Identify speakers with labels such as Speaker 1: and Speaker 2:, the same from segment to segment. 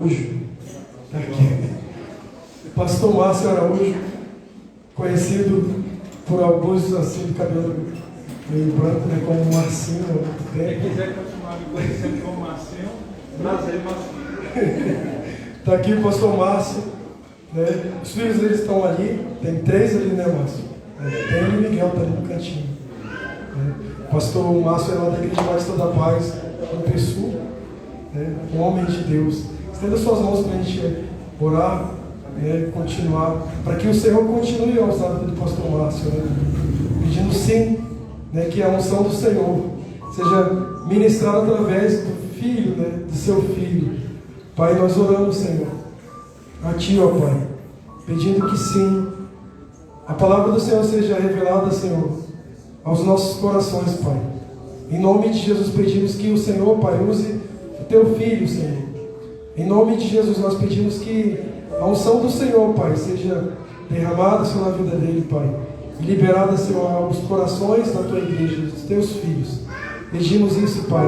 Speaker 1: Araújo, tá aqui. Pastor Márcio Araújo, conhecido por alguns assim de cabelo meio branco, né, como Marcinho há muito tempo.
Speaker 2: Quem quiser continuar me conhecendo como Marcinho, prazer, Marcinho.
Speaker 1: Está aqui o pastor Márcio, né? Os filhos deles estão ali, tem 3 ali, né, Márcio? Tem ele e Miguel, tá ali no cantinho. Né? O pastor Márcio é lá da Igreja Batista da Paz, no Pessu, né? Um homem de Deus. Estenda suas mãos para a gente orar, né? Continuar, para que o Senhor continue a usar a vida do pastor Márcio, né? Pedindo sim, né, que a unção do Senhor seja ministrada através do filho, né, do seu filho. Pai, nós oramos, Senhor, a Ti, ó Pai, pedindo que sim, a palavra do Senhor seja revelada, Senhor, aos nossos corações, Pai. Em nome de Jesus pedimos que o Senhor, Pai, use o Teu filho, Senhor. Em nome de Jesus nós pedimos que a unção do Senhor, Pai, seja derramada, Senhor, na vida dele, Pai, e liberada, Senhor, aos corações da Tua igreja, dos Teus filhos. Pedimos isso, Pai,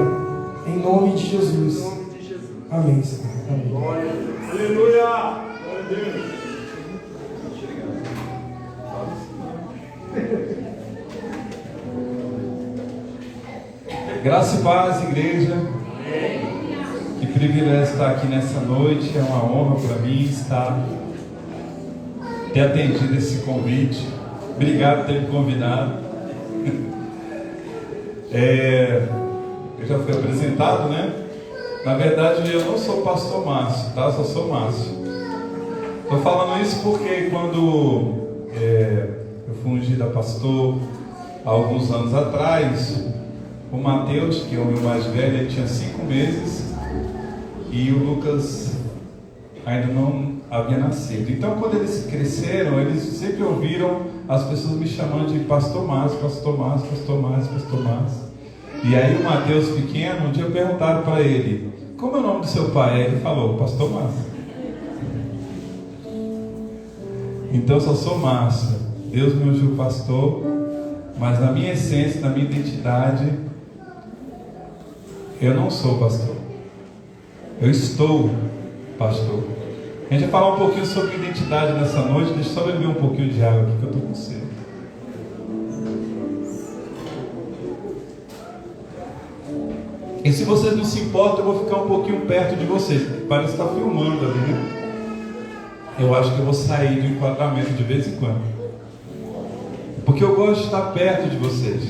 Speaker 1: em nome de Jesus. Amém, Senhor. Amém.
Speaker 2: Aleluia! Glória a Deus! Graça e paz, igreja. Que privilégio estar aqui nessa noite. É uma honra para mim ter atendido esse convite. Obrigado por ter me convidado. Eu já fui apresentado, né? Na verdade, eu não sou pastor Márcio, tá? Só sou Márcio. Estou falando isso porque quando eu fui ungido a pastor há alguns anos atrás, o Mateus, que é o meu mais velho, ele tinha 5 meses e o Lucas ainda não havia nascido. Então, quando eles cresceram, eles sempre ouviram as pessoas me chamando de Pastor Márcio, Pastor Márcio, Pastor Márcio, Pastor Márcio. E aí o Mateus pequeno, um dia perguntaram para ele: como é o nome do seu pai? Aí ele falou: Pastor Márcio. Então eu só sou Márcio. Deus me ungiu pastor, mas na minha essência, na minha identidade, eu não sou pastor. Eu estou pastor. A gente vai falar um pouquinho sobre identidade nessa noite. Deixa eu só beber um pouquinho de água aqui que eu estou com sede. E se vocês não se importam, eu vou ficar um pouquinho perto de vocês. Parece que está filmando ali, né? Eu acho que eu vou sair do enquadramento de vez em quando, porque eu gosto de estar perto de vocês.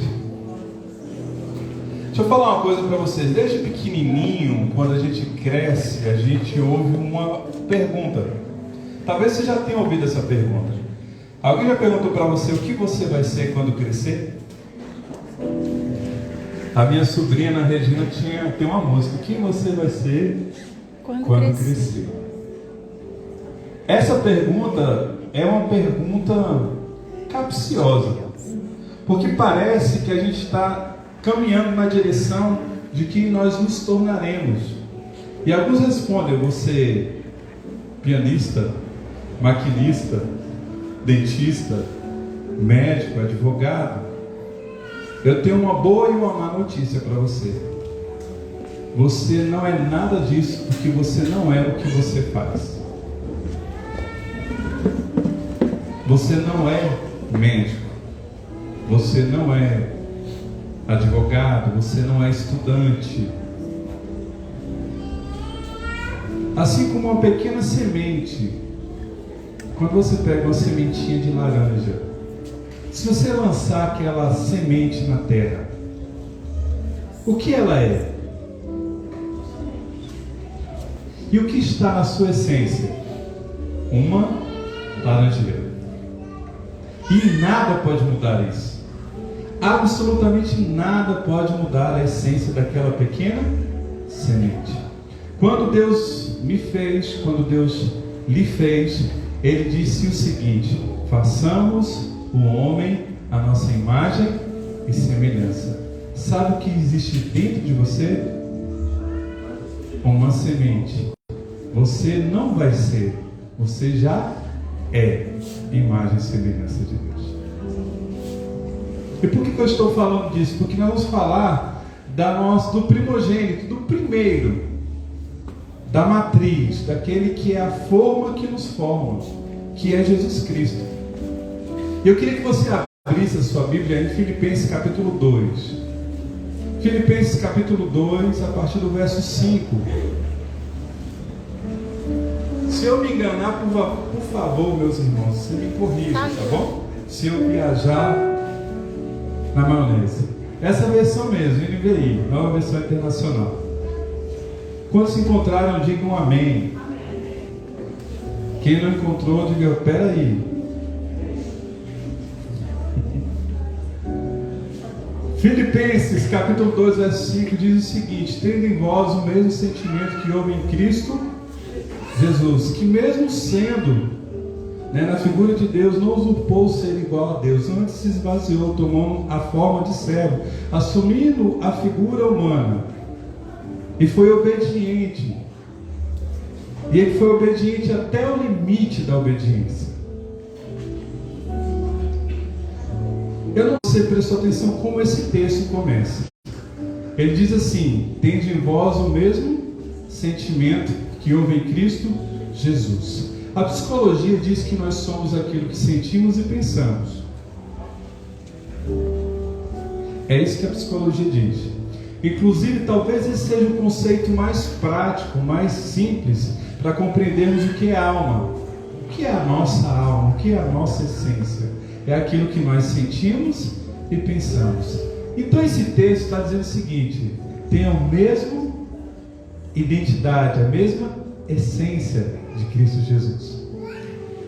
Speaker 2: Deixa eu falar uma coisa para vocês. Desde pequenininho, quando a gente cresce, a gente ouve uma pergunta. Talvez você já tenha ouvido essa pergunta. Alguém já perguntou para você o que você vai ser quando crescer? A minha sobrinha, Ana Regina, tem uma música: quem você vai ser quando crescer? Essa pergunta é uma pergunta capciosa, porque parece que a gente está caminhando na direção de que nós nos tornaremos. E alguns respondem: eu vou ser pianista, maquinista, dentista, médico, advogado. Eu tenho uma boa e uma má notícia para você. Você não é nada disso, porque você não é o que você faz. Você não é médico, você não é advogado, você não é estudante. Assim como uma pequena semente, quando você pega uma sementinha de laranja, se você lançar aquela semente na terra, o que ela é? E o que está na sua essência? Uma laranjeira. E nada pode mudar isso. Absolutamente nada pode mudar a essência daquela pequena semente. Quando Deus me fez, quando Deus lhe fez, Ele disse o seguinte: façamos o homem à nossa imagem e semelhança. Sabe o que existe dentro de você? Uma semente. Você não vai ser, você já é imagem e semelhança de Deus. E por que eu estou falando disso? Porque nós vamos falar do primogênito, do primeiro da matriz, daquele que é a forma que nos forma, que é Jesus Cristo. E eu queria que você abrisse a sua Bíblia em Filipenses capítulo 2. Filipenses capítulo 2, a partir do verso 5. Se eu me enganar, por favor, meus irmãos, você me corrija, tá bom? Se eu viajar na maionese. Essa versão mesmo, NVI, nova versão internacional. Quando se encontraram, digam amém. Quem não encontrou, diga, peraí. Filipenses capítulo 2, verso 5 diz o seguinte: tendo em vós o mesmo sentimento que houve em Cristo Jesus, que mesmo sendo na figura de Deus, não usurpou ser igual a Deus, antes se esvaziou, tomando a forma de servo, assumindo a figura humana, e foi obediente. E ele foi obediente até o limite da obediência. Eu não sei se você prestou atenção como esse texto começa. Ele diz assim: tende em vós o mesmo sentimento que houve em Cristo Jesus. A psicologia diz que nós somos aquilo que sentimos e pensamos. É isso que a psicologia diz. Inclusive, talvez esse seja o conceito mais prático, mais simples, para compreendermos o que é alma. O que é a nossa alma? O que é a nossa essência? É aquilo que nós sentimos e pensamos. Então esse texto está dizendo o seguinte: tem a mesma identidade, a mesma essência de Cristo Jesus.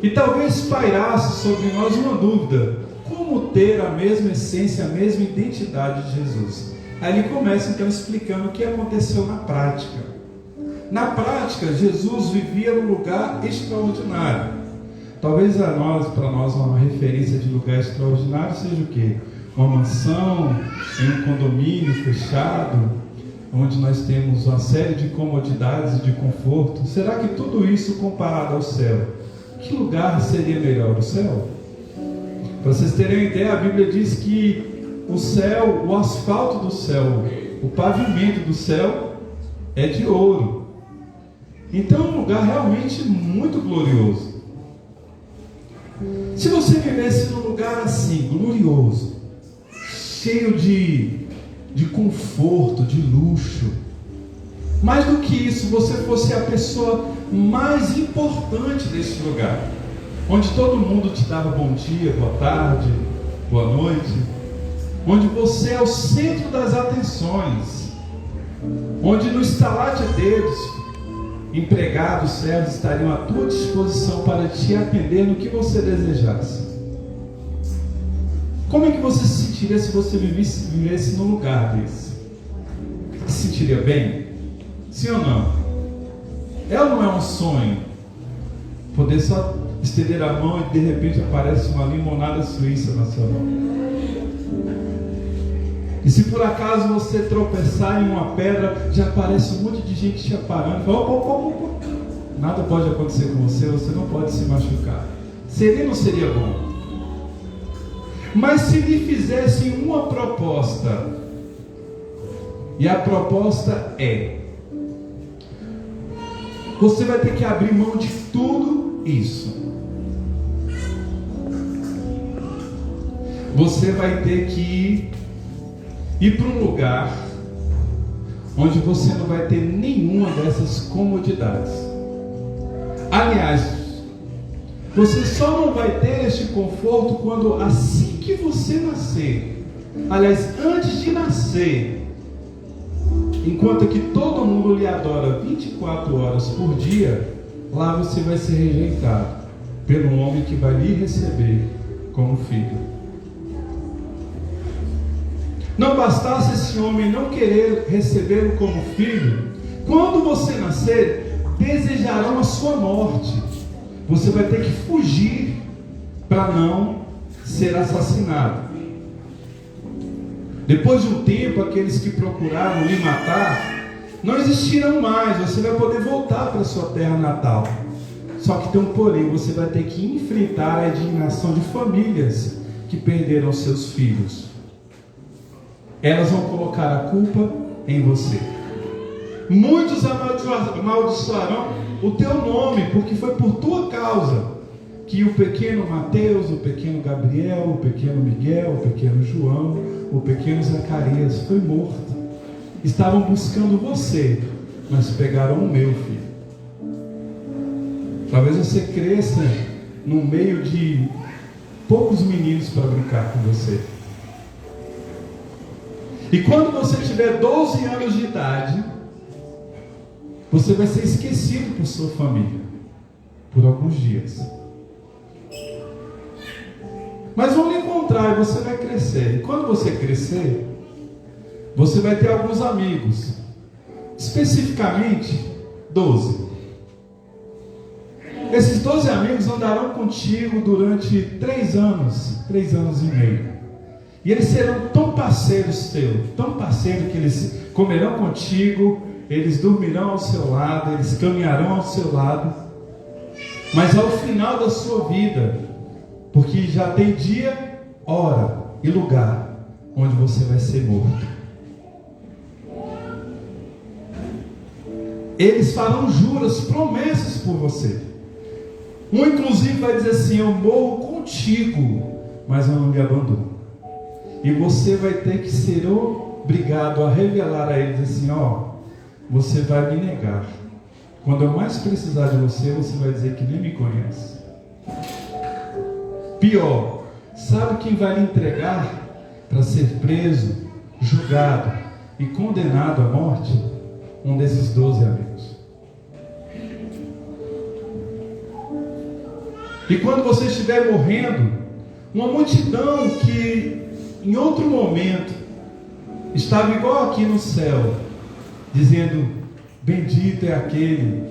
Speaker 2: E talvez pairasse sobre nós uma dúvida: como ter a mesma essência, a mesma identidade de Jesus? Aí ele começa então explicando o que aconteceu na prática. Na prática, Jesus vivia num lugar extraordinário. Talvez para nós uma referência de lugar extraordinário seja o quê? Uma mansão, em um condomínio fechado, onde nós temos uma série de comodidades e de conforto. Será que tudo isso comparado ao céu, que lugar seria melhor? O céu? Para vocês terem uma ideia, a Bíblia diz que o céu, o asfalto do céu, o pavimento do céu é de ouro. Então é um lugar realmente muito glorioso. Se você vivesse num lugar assim, glorioso, cheio de conforto, de luxo, mais do que isso, você fosse a pessoa mais importante desse lugar, onde todo mundo te dava bom dia, boa tarde, boa noite, onde você é o centro das atenções, onde no estalar de dedos, empregados, servos estariam à tua disposição para te atender no que você desejasse. Como é que você se sentiria se você vivesse num lugar desse? Se sentiria bem? Sim ou não? É ou não é um sonho? Poder só estender a mão e de repente aparece uma limonada suíça na sua mão. E se por acaso você tropeçar em uma pedra, já aparece um monte de gente te aparando. Opa. Nada pode acontecer com você, você não pode se machucar. Seria ou não seria bom? Mas se lhe fizessem uma proposta, e a proposta é: você vai ter que abrir mão de tudo isso. Você vai ter que ir para um lugar onde você não vai ter nenhuma dessas comodidades. Aliás, você só não vai ter este conforto quando assim que você nascer, aliás, antes de nascer, enquanto que todo mundo lhe adora 24 horas por dia, lá você vai ser rejeitado pelo homem que vai lhe receber como filho. Não bastasse esse homem não querer recebê-lo como filho, quando você nascer, desejarão a sua morte. Você vai ter que fugir para não ser assassinado. Depois de um tempo, aqueles que procuraram lhe matar não existirão mais. Você vai poder voltar para a sua terra natal. Só que tem um porém: você vai ter que enfrentar a indignação de famílias que perderam seus filhos. Elas vão colocar a culpa em você. Muitos amaldiçoarão o teu nome, porque foi por tua causa que o pequeno Mateus, o pequeno Gabriel, o pequeno Miguel, o pequeno João, o pequeno Zacarias foi morto. Estavam buscando você, mas pegaram o meu filho. Talvez você cresça no meio de poucos meninos para brincar com você. E quando você tiver 12 anos de idade, você vai ser esquecido por sua família por alguns dias. Mas vão lhe encontrar e você vai crescer. E quando você crescer, você vai ter alguns amigos, especificamente 12. Esses 12 amigos andarão contigo durante 3 anos, 3 anos e meio. E eles serão tão parceiros teus, tão parceiros que eles comerão contigo, eles dormirão ao seu lado, eles caminharão ao seu lado. Mas ao final da sua vida, porque já tem dia, hora e lugar onde você vai ser morto, eles farão juras, promessas por você. Um inclusive vai dizer assim: eu morro contigo, mas eu não me abandono. E você vai ter que ser obrigado a revelar a eles assim: ó, você vai me negar. Quando eu mais precisar de você, você vai dizer que nem me conhece. Pior, sabe quem vai lhe entregar para ser preso, julgado e condenado à morte? Um desses 12 amigos. E quando você estiver morrendo, uma multidão que em outro momento estava igual aqui no céu, dizendo: bendito é aquele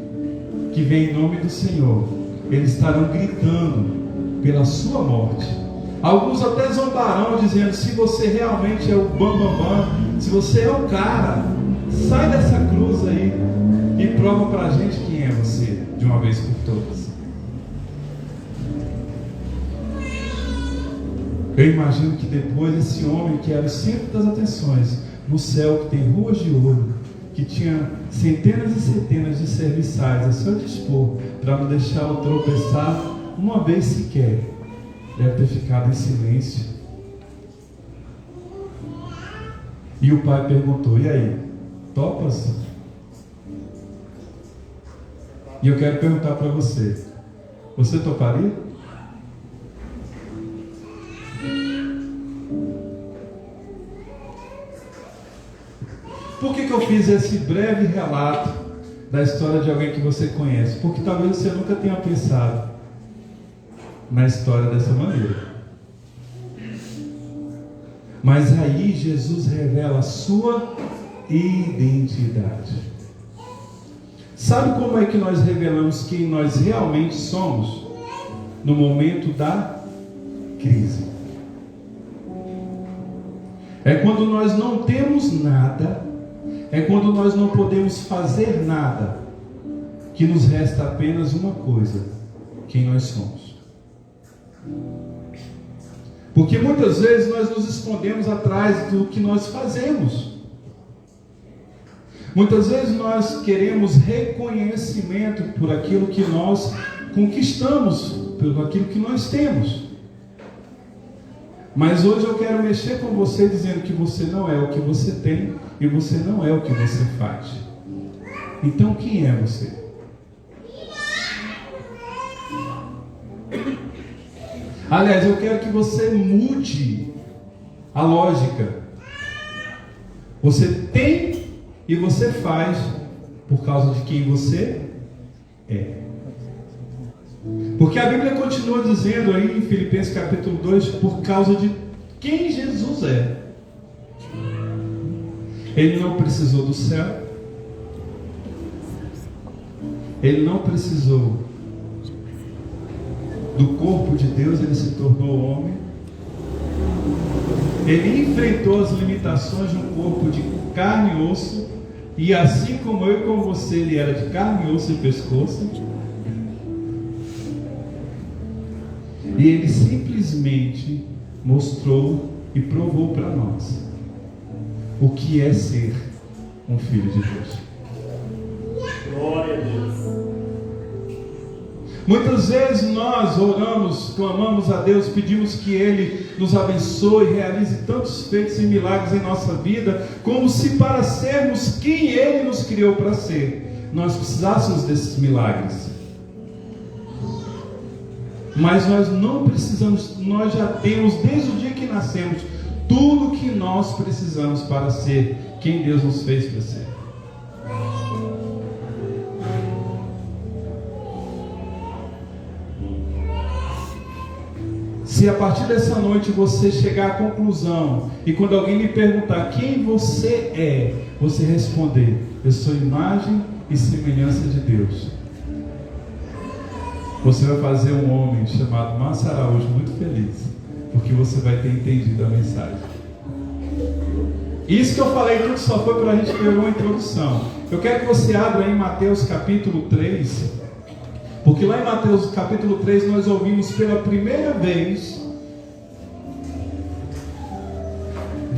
Speaker 2: que vem em nome do Senhor, eles estarão gritando pela sua morte. Alguns até zombarão, dizendo: se você realmente é o bambambam, se você é o cara, sai dessa cruz aí e prova pra gente quem é você, de uma vez por todas. Eu imagino que depois esse homem que era o centro das atenções, no céu que tem ruas de ouro, que tinha centenas e centenas de serviçais a seu dispor para não deixá-lo tropeçar uma vez sequer, deve ter ficado em silêncio. E o pai perguntou: e aí, topas? E eu quero perguntar para você: você toparia? Por que eu fiz esse breve relato da história de alguém que você conhece? Porque talvez você nunca tenha pensado na história dessa maneira. Mas aí Jesus revela a sua identidade. Sabe como é que nós revelamos quem nós realmente somos? No momento da crise. É quando nós não temos nada, é quando nós não podemos fazer nada, que nos resta apenas uma coisa: quem nós somos. Porque muitas vezes nós nos escondemos atrás do que nós fazemos. Muitas vezes nós queremos reconhecimento por aquilo que nós conquistamos, por aquilo que nós temos. Mas hoje eu quero mexer com você dizendo que você não é o que você tem e você não é o que você faz. Então quem é você? Aliás, eu quero que você mude a lógica. Você tem e você faz por causa de quem você é. Porque a Bíblia continua dizendo aí em Filipenses capítulo 2, por causa de quem Jesus é. Ele não precisou do céu, ele não precisou do corpo de Deus, ele se tornou homem. Ele enfrentou as limitações de um corpo de carne e osso, e assim como eu e como você, ele era de carne, osso e pescoço. E ele simplesmente mostrou e provou para nós o que é ser um filho de Deus. Muitas vezes nós oramos, clamamos a Deus, pedimos que Ele nos abençoe, realize tantos feitos e milagres em nossa vida, como se para sermos quem Ele nos criou para ser, nós precisássemos desses milagres. Mas nós não precisamos, nós já temos desde o dia que nascemos tudo o que nós precisamos para ser quem Deus nos fez para ser. Se a partir dessa noite você chegar à conclusão, e quando alguém lhe perguntar quem você é, você responder: eu sou imagem e semelhança de Deus, você vai fazer um homem chamado Márcio Araújo muito feliz, porque você vai ter entendido a mensagem. Isso que eu falei tudo só foi para a gente ter uma introdução. Eu quero que você abra em Mateus capítulo 3, porque lá em Mateus capítulo 3 nós ouvimos pela primeira vez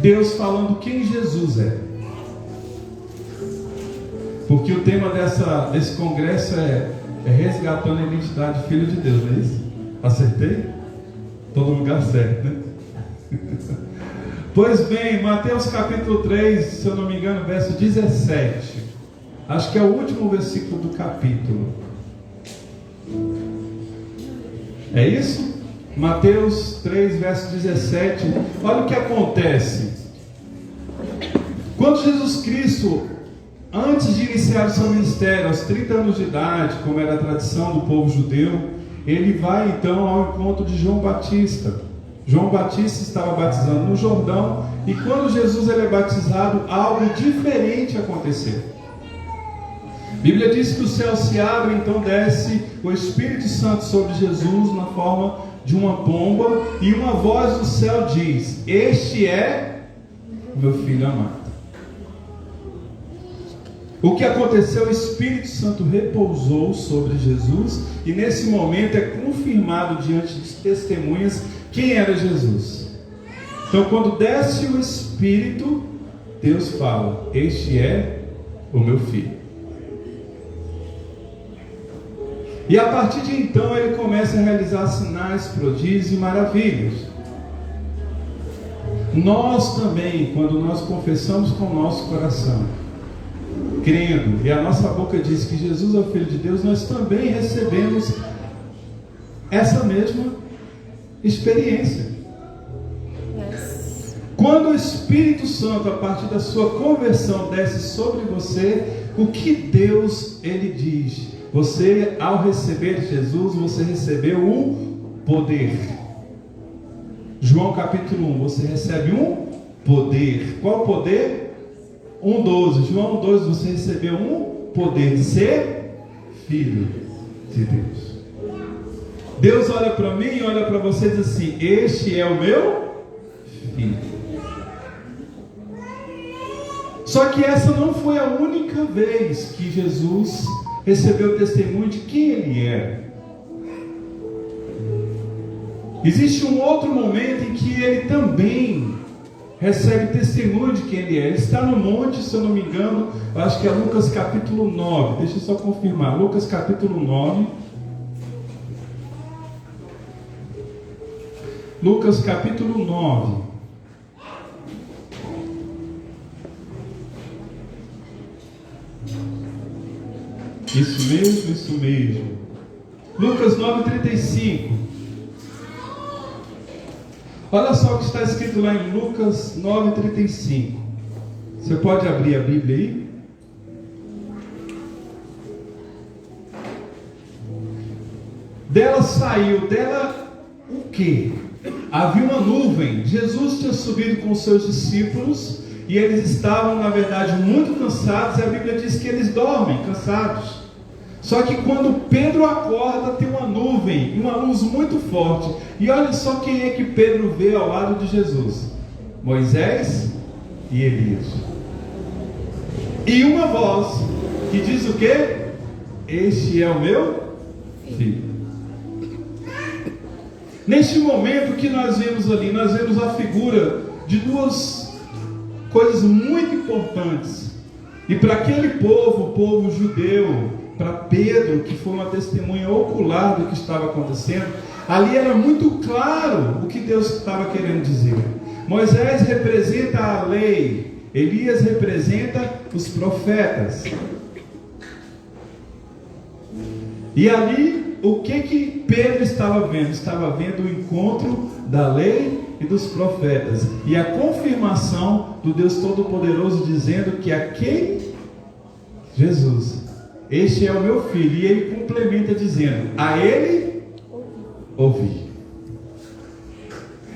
Speaker 2: Deus falando quem Jesus é. Porque o tema desse congresso é resgatando a identidade de filho de Deus, não é isso? Acertei? Todo lugar certo, né? Pois bem, Mateus capítulo 3, se eu não me engano, verso 17. Acho que é o último versículo do capítulo. É isso? Mateus 3, verso 17. Olha o que acontece. Quando Jesus Cristo, antes de iniciar o seu ministério, aos 30 anos de idade, como era a tradição do povo judeu, ele vai então ao encontro de João Batista. João Batista estava batizando no Jordão, e quando Jesus ele é batizado, algo diferente aconteceu. A Bíblia diz que o céu se abre, então desce o Espírito Santo sobre Jesus na forma de uma pomba, e uma voz do céu diz: este é o meu filho amado. O que aconteceu? O Espírito Santo repousou sobre Jesus, e nesse momento é confirmado diante de testemunhas quem era Jesus. Então, quando desce o Espírito, Deus fala: este é o meu filho. E a partir de então ele começa a realizar sinais, prodígios e maravilhas. Nós também, quando nós confessamos com o nosso coração, crendo, e a nossa boca diz que Jesus é o Filho de Deus, nós também recebemos essa mesma experiência. Quando o Espírito Santo, a partir da sua conversão, desce sobre você, o que Deus ele diz? Você, ao receber Jesus, você recebeu o poder. João capítulo 1, você recebe um poder. Qual poder? 1,12. João 1,12, você recebeu um poder de ser filho de Deus. Deus olha para mim e olha para você e diz assim: este é o meu filho. Só que essa não foi a única vez que Jesus recebeu o testemunho de quem ele era. Existe um outro momento em que ele também recebe testemunho de quem ele é. Ele está no monte, se eu não me engano, acho que é Lucas capítulo 9. Deixa eu só confirmar. Lucas capítulo 9. Lucas capítulo 9. Isso mesmo. Lucas 9,35. Olha só o que está escrito lá em Lucas 9,35. Você pode abrir a Bíblia aí? Dela saiu, o quê? Havia uma nuvem. Jesus tinha subido com os seus discípulos, e eles estavam, na verdade, muito cansados, e a Bíblia diz que eles dormem cansados. Só que quando Pedro acorda, tem uma nuvem, uma luz muito forte. E olha só quem é que Pedro vê ao lado de Jesus: Moisés e Elias. E uma voz que diz o quê? Este é o meu filho. Neste momento que nós vemos ali, nós vemos a figura de duas coisas muito importantes. E para aquele povo, o povo judeu,
Speaker 3: para Pedro, que foi uma testemunha ocular do que estava acontecendo, ali era muito claro o que Deus estava querendo dizer. Moisés representa a lei, Elias representa os profetas. E ali, o que Pedro estava vendo? Estava vendo o encontro da lei e dos profetas, e a confirmação do Deus Todo-Poderoso dizendo que aquele Jesus, este é o meu filho, e ele complementa dizendo: a ele ouvi.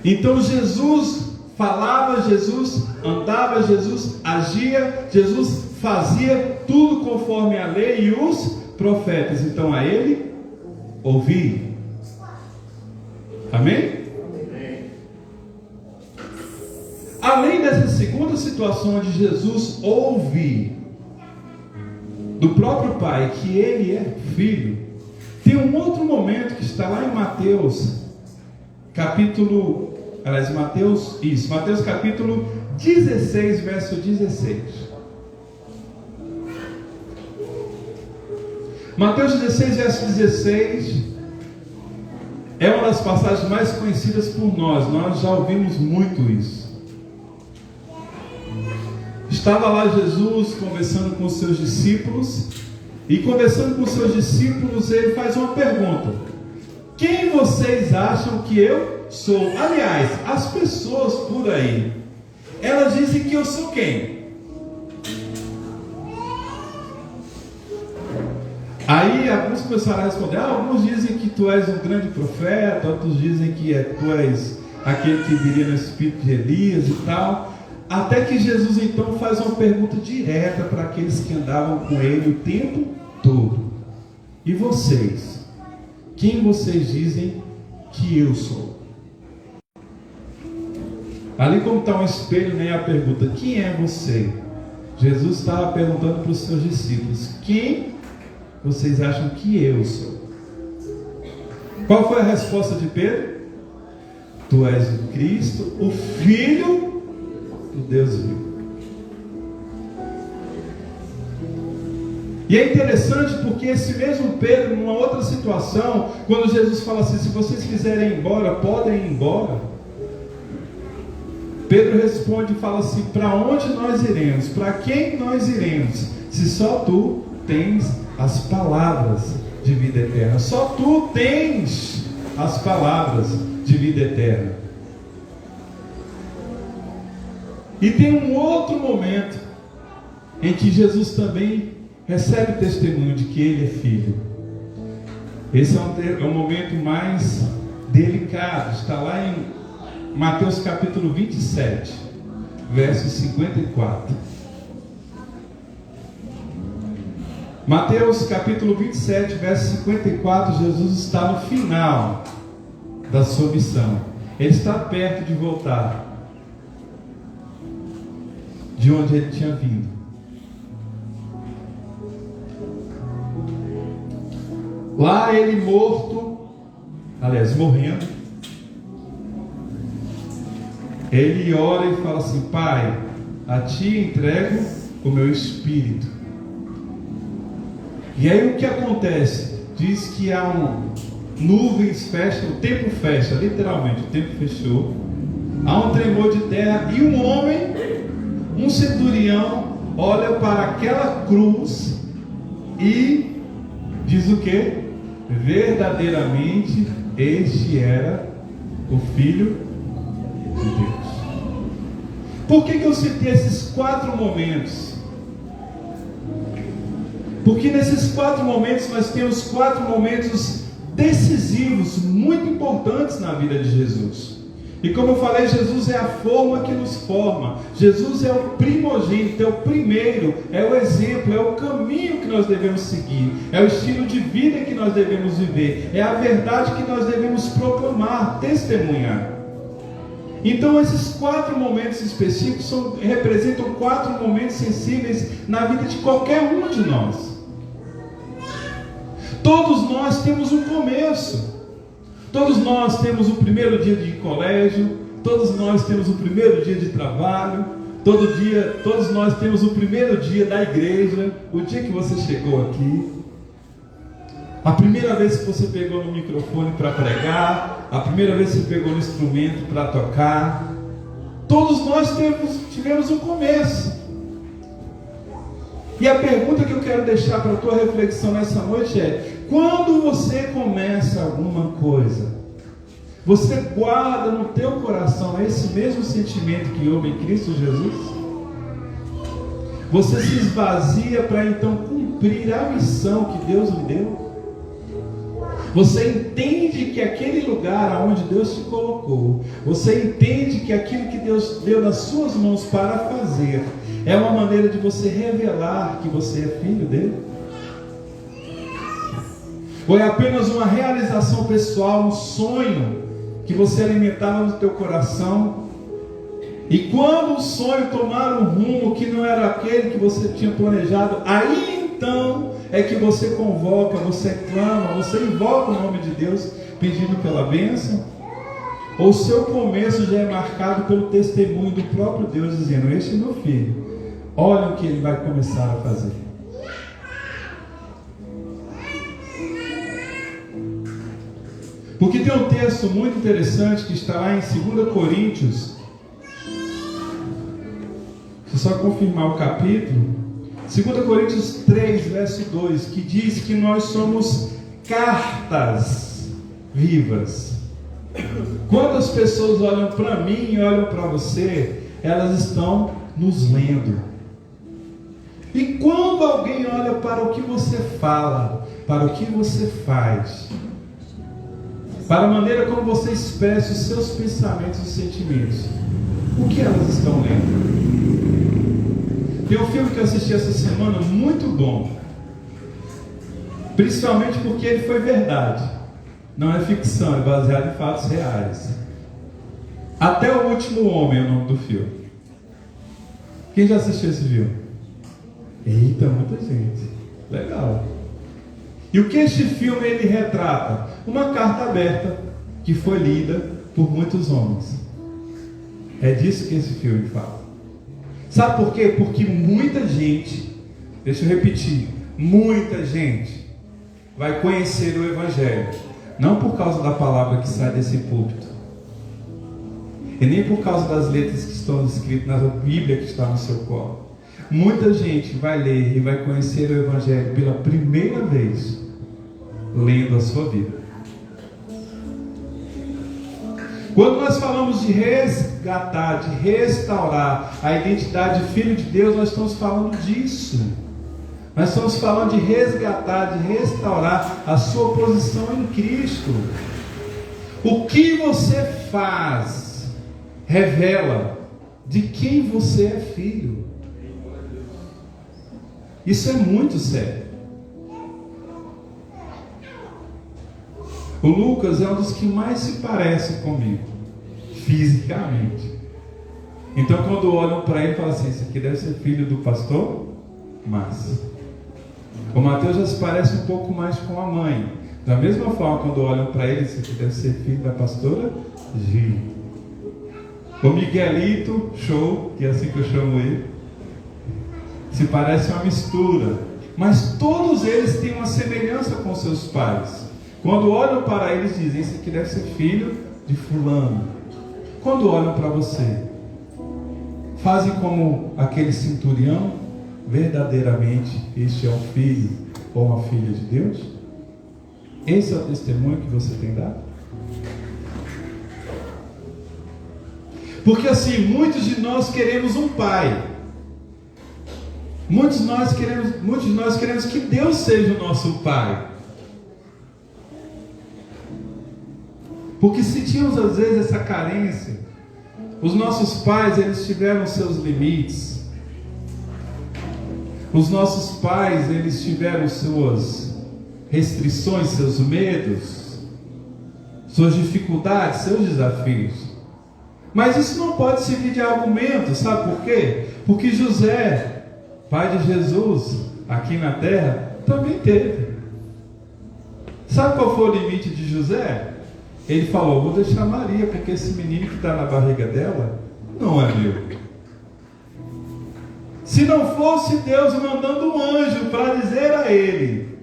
Speaker 3: Então Jesus falava, Jesus andava, Jesus agia, Jesus fazia tudo conforme a lei e os profetas. Então a ele ouvi. Amém? Além dessa segunda situação onde Jesus ouve do próprio Pai que ele é filho, tem um outro momento que está lá em Mateus Mateus capítulo 16, verso 16. Mateus 16, verso 16 é uma das passagens mais conhecidas por nós já ouvimos muito isso. Estava lá Jesus conversando com os seus discípulos, e conversando com os seus discípulos, ele faz uma pergunta: quem vocês acham que eu sou? Aliás, as pessoas por aí, elas dizem que eu sou quem? Aí alguns começaram a responder: alguns dizem que tu és um grande profeta, outros dizem que tu és aquele que viria no espírito de Elias e tal. Até que Jesus então faz uma pergunta direta para aqueles que andavam com ele o tempo todo: e vocês? Quem vocês dizem que eu sou? Ali como está um espelho, nem a pergunta: quem é você? Jesus estava perguntando para os seus discípulos: quem vocês acham que eu sou? Qual foi a resposta de Pedro? Tu és o Cristo, o Filho do Deus vivo. E é interessante porque esse mesmo Pedro, numa outra situação, quando Jesus fala assim: se vocês quiserem ir embora, podem ir embora. Pedro responde e fala assim: para onde nós iremos? Para quem nós iremos? Se só tu tens as palavras de vida eterna. Só tu tens as palavras de vida eterna. E tem um outro momento em que Jesus também recebe testemunho de que ele é filho. Esse é um momento mais delicado. Está lá em Mateus capítulo 27, verso 54. Mateus capítulo 27, verso 54, Jesus está no final da sua missão. Ele está perto de voltar de onde ele tinha vindo. Lá ele morrendo, ele ora e fala assim: Pai, a ti entrego o meu espírito. E aí o que acontece? Diz que há nuvens fecham, o tempo fecha, literalmente, o tempo fechou. Há um tremor de terra e um homem, um centurião, olha para aquela cruz e diz o que? Verdadeiramente este era o Filho de Deus. Por que eu citei esses 4 momentos? Porque nesses 4 momentos nós temos 4 momentos decisivos, muito importantes na vida de Jesus. E como eu falei, Jesus é a forma que nos forma. Jesus é o primogênito, é o primeiro, é o exemplo, é o caminho que nós devemos seguir, é o estilo de vida que nós devemos viver, é a verdade que nós devemos proclamar, testemunhar. Então esses 4 momentos específicos representam 4 momentos sensíveis na vida de qualquer um de nós. Todos nós temos um começo. Todos nós temos o primeiro dia de colégio, todos nós temos o primeiro dia de trabalho, todos nós temos o primeiro dia da igreja, o dia que você chegou aqui. A primeira vez que você pegou no microfone para pregar, a primeira vez que você pegou no instrumento para tocar. Todos nós tivemos um começo. E a pergunta que eu quero deixar para a tua reflexão nessa noite é: quando você começa alguma coisa, você guarda no teu coração esse mesmo sentimento que houve em Cristo Jesus? Você se esvazia para então cumprir a missão que Deus lhe deu? Você entende que aquele lugar aonde Deus te colocou, você entende que aquilo que Deus deu nas suas mãos para fazer é uma maneira de você revelar que você é filho dele? Ou é apenas uma realização pessoal, um sonho que você alimentava no teu coração, e quando o sonho tomar um rumo que não era aquele que você tinha planejado, aí então é que você convoca, você clama, você invoca o nome de Deus pedindo pela bênção? Ou o seu começo já é marcado pelo testemunho do próprio Deus dizendo: este é meu filho, olha o que ele vai começar a fazer. Porque tem um texto muito interessante que está lá em 2 Coríntios. Deixa eu só confirmar o capítulo. 2 Coríntios 3, verso 2, que diz que nós somos cartas vivas. Quando as pessoas olham para mim e olham para você, elas estão nos lendo. E quando alguém olha para o que você fala, para o que você faz, para a maneira como você expressa os seus pensamentos e sentimentos, o que elas estão lendo? Tem um filme que eu assisti essa semana muito bom, principalmente porque ele foi verdade, não é ficção, é baseado em fatos reais. Até o Último Homem é o nome do filme. Quem já assistiu esse filme? Eita, muita gente. Legal. E o que este filme ele retrata? Uma carta aberta que foi lida por muitos homens. É disso que esse filme fala. Sabe por quê? Porque muita gente, deixa eu repetir, muita gente vai conhecer o Evangelho, não por causa da palavra que sai desse púlpito, e nem por causa das letras que estão escritas na Bíblia que está no seu colo. Muita gente vai ler e vai conhecer o Evangelho pela primeira vez lendo a sua Bíblia. Quando nós falamos de resgatar, de restaurar a identidade de filho de Deus, nós estamos falando disso. Nós estamos falando de resgatar, de restaurar a sua posição em Cristo. O que você faz revela de quem você é filho. Isso é muito sério. O Lucas é um dos que mais se parece comigo, fisicamente. Então quando olham para ele, falam assim: esse aqui deve ser filho do pastor Márcio. O Mateus já se parece um pouco mais com a mãe. Da mesma forma, quando olham para ele, esse aqui deve ser filho da pastora Gil. O Miguelito, show, que é assim que eu chamo ele, se parece uma mistura, mas todos eles têm uma semelhança com seus pais. Quando olham para eles, dizem: esse aqui deve ser filho de fulano. Quando olham para você, fazem como aquele centurião: verdadeiramente este é um filho ou uma filha de Deus? Esse é o testemunho que você tem dado? Porque assim, muitos de nós queremos um pai. Muitos de nós queremos que Deus seja o nosso pai. Porque sentimos às vezes essa carência. Os nossos pais, eles tiveram seus limites. Os nossos pais, eles tiveram suas restrições, seus medos, suas dificuldades, seus desafios. Mas isso não pode servir de argumento, sabe por quê? Porque José, pai de Jesus, aqui na terra, também teve. Sabe qual foi o limite de José? Ele falou: vou deixar Maria, porque esse menino que está na barriga dela não é meu. Se não fosse Deus mandando um anjo para dizer a ele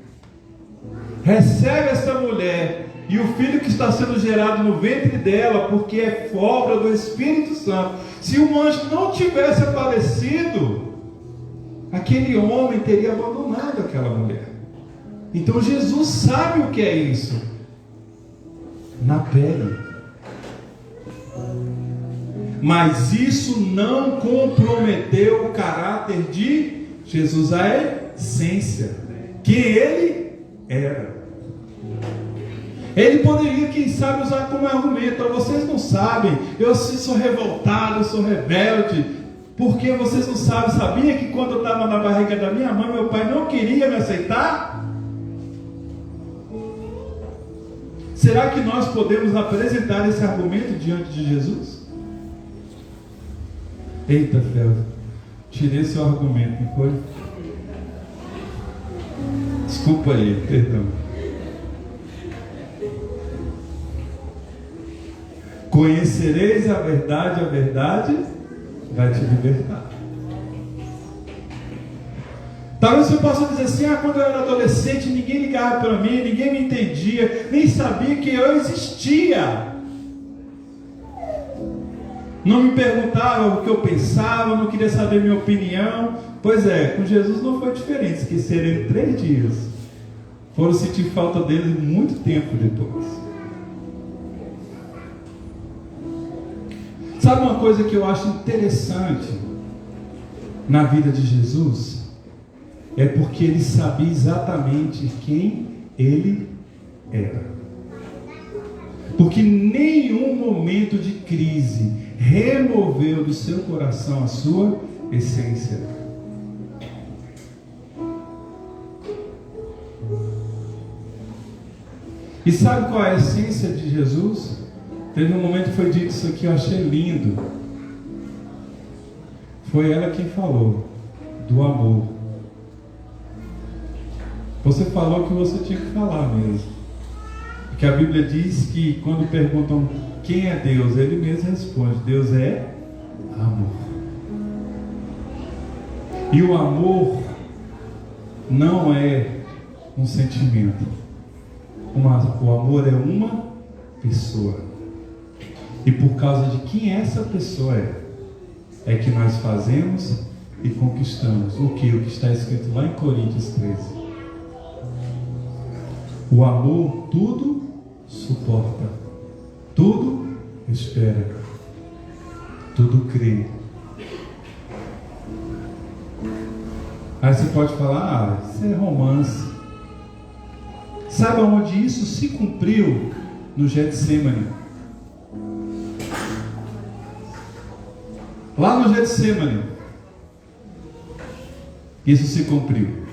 Speaker 3: recebe essa mulher e o filho que está sendo gerado no ventre dela, porque é obra do Espírito Santo. Se o anjo não tivesse aparecido, aquele homem teria abandonado aquela mulher. Então Jesus sabe o que é isso na pele. Mas isso não comprometeu o caráter de Jesus, a essência, que ele era. Ele poderia, quem sabe, usar como argumento: vocês não sabem, eu sou revoltado, eu sou rebelde, porque vocês não sabem. Sabia que quando eu estava na barriga da minha mãe, meu pai não queria me aceitar? Será que nós podemos apresentar esse argumento diante de Jesus? Eita, Fel, tirei seu argumento, não foi? Desculpa aí, perdão. Conhecereis a verdade vai te libertar. Talvez você possa dizer assim: quando eu era adolescente, ninguém ligava para mim, ninguém me entendia, nem sabia que eu existia. Não me perguntava o que eu pensava, não queria saber minha opinião. Pois é, com Jesus não foi diferente. Esqueceram ele 3 dias. Foram sentir falta dele muito tempo depois. Sabe uma coisa que eu acho interessante na vida de Jesus? É porque ele sabia exatamente quem ele era. Porque nenhum momento de crise removeu do seu coração a sua essência. E sabe qual é a essência de Jesus? Teve um momento que foi dito isso aqui, eu achei lindo. Foi ela quem falou do amor. Você falou que você tinha que falar mesmo. Porque a Bíblia diz que quando perguntam quem é Deus, ele mesmo responde: Deus é amor. E o amor não é um sentimento. O amor é uma pessoa. E por causa de quem essa pessoa é que nós fazemos e conquistamos o que está escrito lá em Coríntios 13. O amor tudo suporta, tudo espera, tudo crê. Aí você pode falar: isso é romance. Sabe onde isso se cumpriu? No Getsemane. Lá no Getsemane, isso se cumpriu.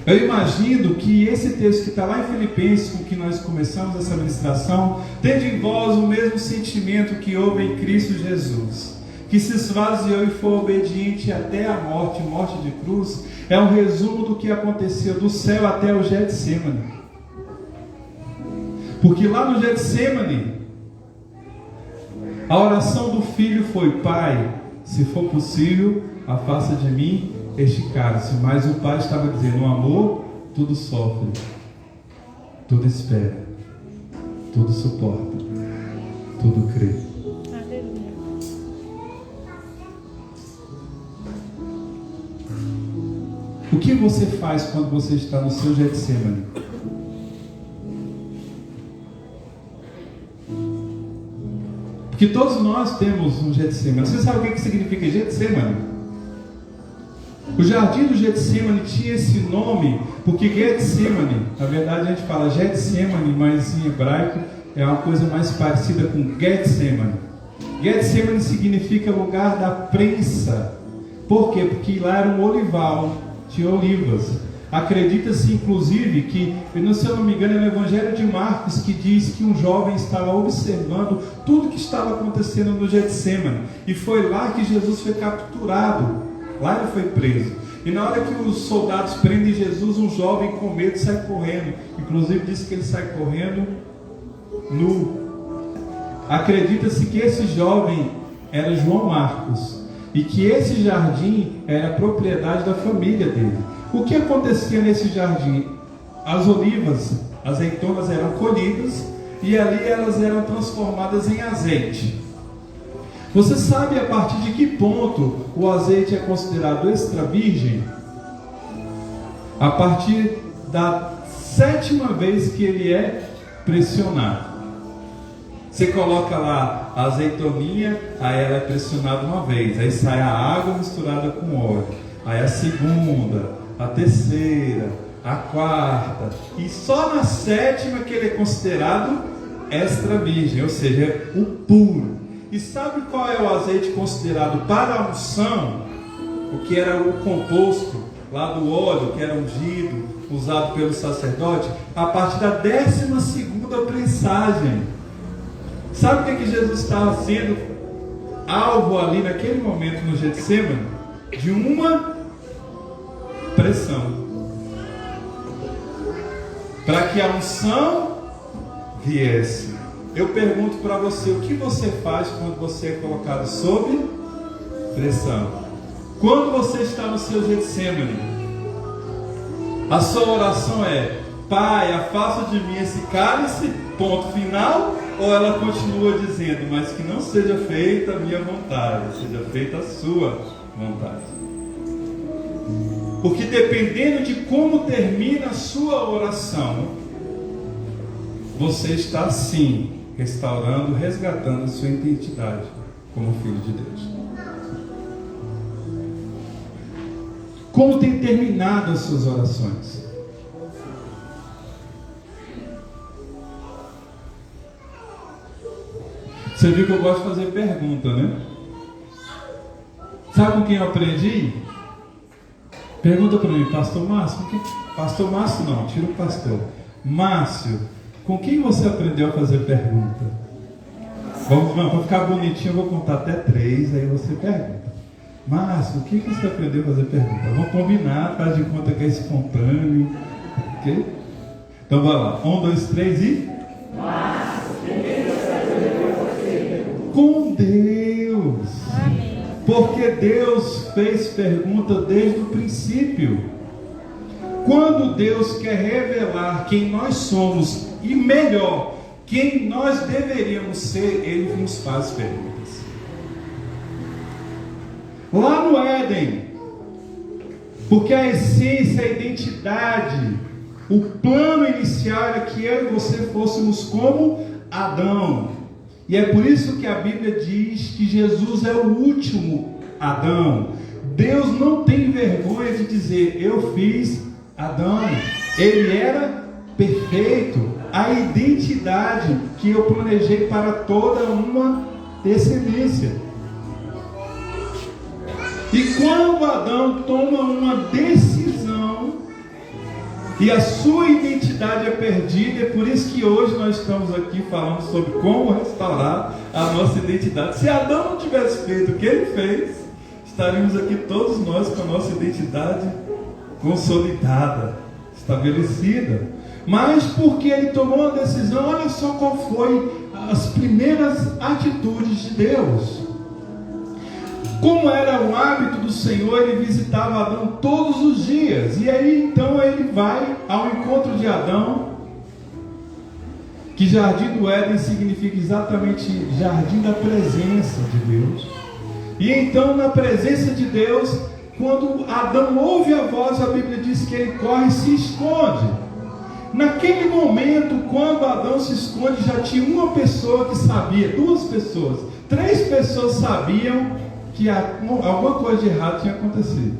Speaker 3: Eu imagino que esse texto que está lá em Filipenses, com que nós começamos essa ministração, tende em vós o mesmo sentimento que houve em Cristo Jesus, que se esvaziou e foi obediente até a morte, morte de cruz. É um resumo do que aconteceu do céu até o Getsemane. Porque lá no Getsemane, a oração do filho foi: Pai, se for possível, afasta de mim este cálice. Mas o pai estava dizendo: no amor tudo sofre, tudo espera, tudo suporta, tudo crê.
Speaker 4: Aleluia.
Speaker 3: O que você faz quando você está no seu Getsemane? Porque todos nós temos um Getsemane. Você sabe o que significa Getsemane? O jardim do Getsemane tinha esse nome porque Getsemane, na verdade a gente fala Getsemane, mas em hebraico é uma coisa mais parecida com Getsemane. Getsemane significa lugar da prensa. Por quê? Porque lá era um olival, tinha olivas. Acredita-se inclusive que, se eu não me engano, é no Evangelho de Marcos que diz que um jovem estava observando tudo que estava acontecendo no Getsemane, e foi lá que Jesus foi capturado. Lá ele foi preso. E na hora que os soldados prendem Jesus, um jovem com medo sai correndo. Inclusive diz que ele sai correndo nu. Acredita-se que esse jovem era João Marcos, e que esse jardim era propriedade da família dele. O que acontecia nesse jardim? As olivas, azeitonas eram colhidas e ali elas eram transformadas em azeite. Você sabe a partir de que ponto o azeite é considerado extra virgem? A partir da 7ª vez que ele é pressionado. Você coloca lá a azeitoninha, aí ela é pressionada uma vez, aí sai a água misturada com óleo, aí a segunda, a terceira, a quarta, e só na 7ª que ele é considerado extra virgem, ou seja, é o puro. E sabe qual é o azeite considerado para a unção? O que era o composto lá do óleo, que era ungido, usado pelo sacerdote, a partir da 12ª prensagem. Sabe o que Jesus estava sendo alvo ali naquele momento no Getsemane? De uma pressão, para que a unção viesse. Eu pergunto para você, o que você faz quando você é colocado sob pressão? Quando você está no seu Getsemane, a sua oração é: Pai, afasta de mim esse cálice, ponto final? Ou ela continua dizendo: mas que não seja feita a minha vontade, seja feita a sua vontade? Porque dependendo de como termina a sua oração, você está sim restaurando, resgatando a sua identidade como filho de Deus. Como tem terminado as suas orações? Você viu que eu gosto de fazer pergunta, né? Sabe com quem eu aprendi? Pergunta para mim, Pastor Márcio. Pastor Márcio não, tira o pastor. Márcio, com quem você aprendeu a fazer pergunta? Vamos ficar bonitinho, eu vou contar até 3, aí você pergunta. Márcio, o que você aprendeu a fazer pergunta? Vamos combinar, faz de conta que é espontâneo. Ok? Então vai lá. 1, 2, 3 e... Márcio, com Deus.
Speaker 4: Amém.
Speaker 3: Porque Deus fez pergunta desde o princípio. Quando Deus quer revelar quem nós somos e melhor, quem nós deveríamos ser, Ele nos faz perguntas. Lá no Éden, porque a essência, a identidade, o plano inicial era que eu e você fôssemos como Adão. E é por isso que a Bíblia diz que Jesus é o último Adão. Deus não tem vergonha de dizer: eu fiz Adão. Ele era perfeito. A identidade que eu planejei para toda uma descendência. E quando Adão toma uma decisão e a sua identidade é perdida, é por isso que hoje nós estamos aqui falando sobre como restaurar a nossa identidade. Se Adão não tivesse feito o que ele fez, estaríamos aqui todos nós com a nossa identidade consolidada, estabelecida. Mas porque ele tomou uma decisão, olha só qual foi as primeiras atitudes de Deus. Como era o hábito do Senhor, ele visitava Adão todos os dias. E aí então ele vai ao encontro de Adão, que Jardim do Éden significa exatamente Jardim da presença de Deus. E então na presença de Deus, quando Adão ouve a voz, a Bíblia diz que ele corre e se esconde. Naquele momento, quando Adão se esconde, já tinha uma pessoa que sabia, 2 pessoas, 3 pessoas sabiam que alguma coisa de errado tinha acontecido.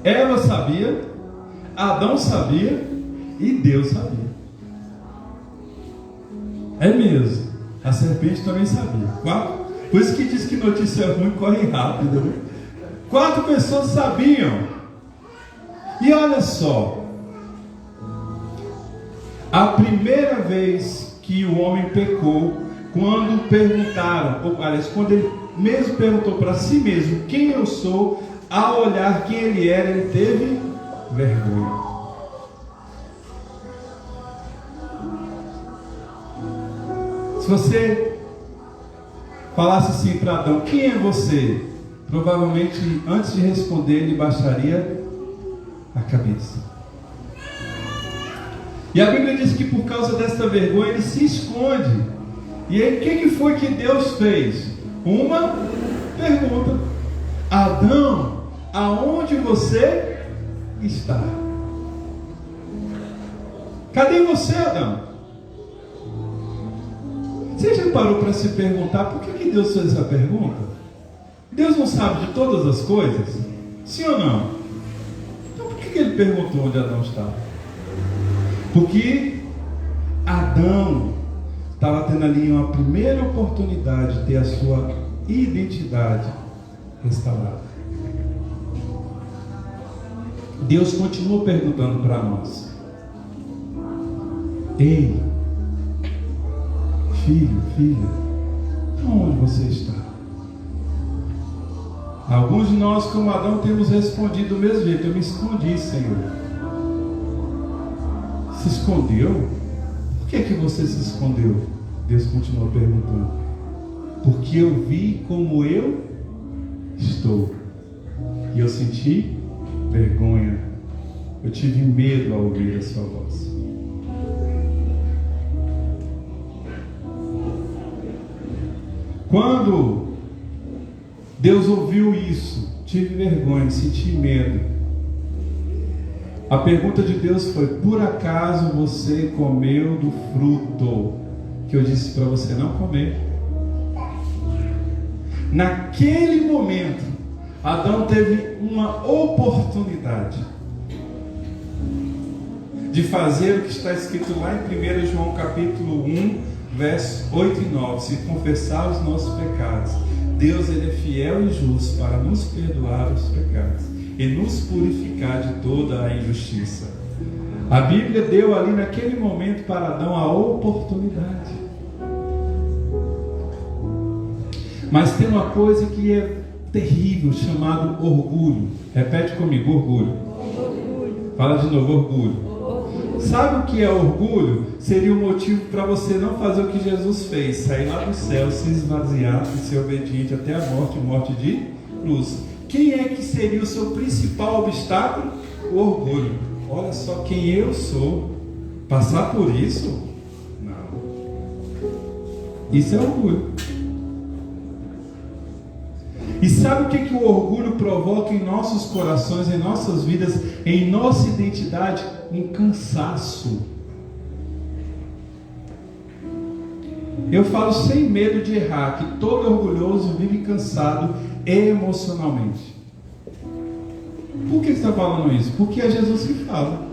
Speaker 3: Eva sabia, Adão sabia e Deus sabia. É mesmo. A serpente também sabia. 4. Por isso que diz que notícia ruim corre rápido, né? 4 pessoas sabiam. E olha só, a primeira vez que o homem pecou, quando perguntaram, ou aliás, quando ele mesmo perguntou para si mesmo quem eu sou, ao olhar quem ele era, ele teve vergonha. Se você falasse assim para Adão: quem é você? provavelmente antes de responder ele baixaria a cabeça. E a Bíblia diz que por causa desta vergonha ele se esconde. E aí o que foi que Deus fez? Uma pergunta: Adão, aonde você está? Cadê você, Adão? Você já parou para se perguntar por que Deus fez essa pergunta? Deus não sabe de todas as coisas? Sim ou não? Então por que ele perguntou onde Adão estava? Porque Adão estava tendo ali uma primeira oportunidade de ter a sua identidade restaurada. Deus continua perguntando para nós: ei, filho, filha, onde você está? Alguns de nós, como Adão, temos respondido do mesmo jeito: eu me escondi, Senhor. Se escondeu? Por que você se escondeu? Deus continua perguntando. Porque eu vi como eu estou, e eu senti vergonha, eu tive medo ao ouvir a sua voz. Quando Deus ouviu isso, tive vergonha, senti medo. A pergunta de Deus foi: por acaso você comeu do fruto que eu disse para você não comer? Naquele momento, Adão teve uma oportunidade de fazer o que está escrito lá em 1 João capítulo 1, versos 8 e 9: se confessar os nossos pecados, Deus ele é fiel e justo para nos perdoar os pecados e nos purificar de toda a injustiça. A Bíblia deu ali naquele momento para Adão a oportunidade. Mas tem uma coisa que é terrível, chamado orgulho. Repete comigo: orgulho. Fala de novo: orgulho. Sabe o que é orgulho? Seria o motivo para você não fazer o que Jesus fez: sair lá do céu, se esvaziar e ser obediente até a morte, morte de cruz. Quem é que seria o seu principal obstáculo? O orgulho. Olha só quem eu sou. Passar por isso? Não. Isso é orgulho. E sabe o que o orgulho provoca em nossos corações, em nossas vidas, em nossa identidade? Um cansaço. Eu falo sem medo de errar que todo orgulhoso vive cansado emocionalmente. Por que você está falando isso? Porque é Jesus que fala: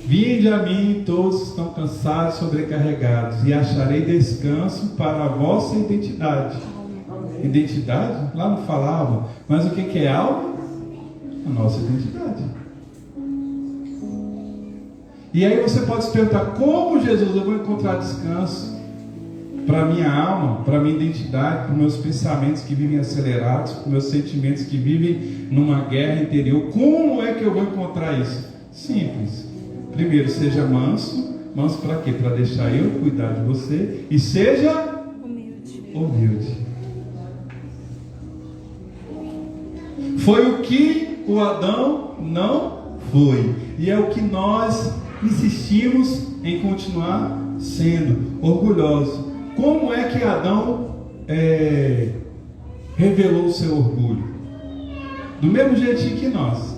Speaker 3: vinde a mim todos que estão cansados, sobrecarregados, e acharei descanso para a vossa identidade. Identidade? Lá não falava. Mas o que é alma? A nossa identidade. E aí você pode se perguntar: como, Jesus, eu vou encontrar descanso para a minha alma, para a minha identidade, para os meus pensamentos que vivem acelerados, para os meus sentimentos que vivem numa guerra interior? Como é que eu vou encontrar isso? Simples. Primeiro, seja manso. Manso para quê? Para deixar eu cuidar de você. E seja humilde. Foi o que o Adão não foi. E é o que nós insistimos em continuar sendo: orgulhosos. Como é que Adão revelou o seu orgulho? Do mesmo jeitinho que nós.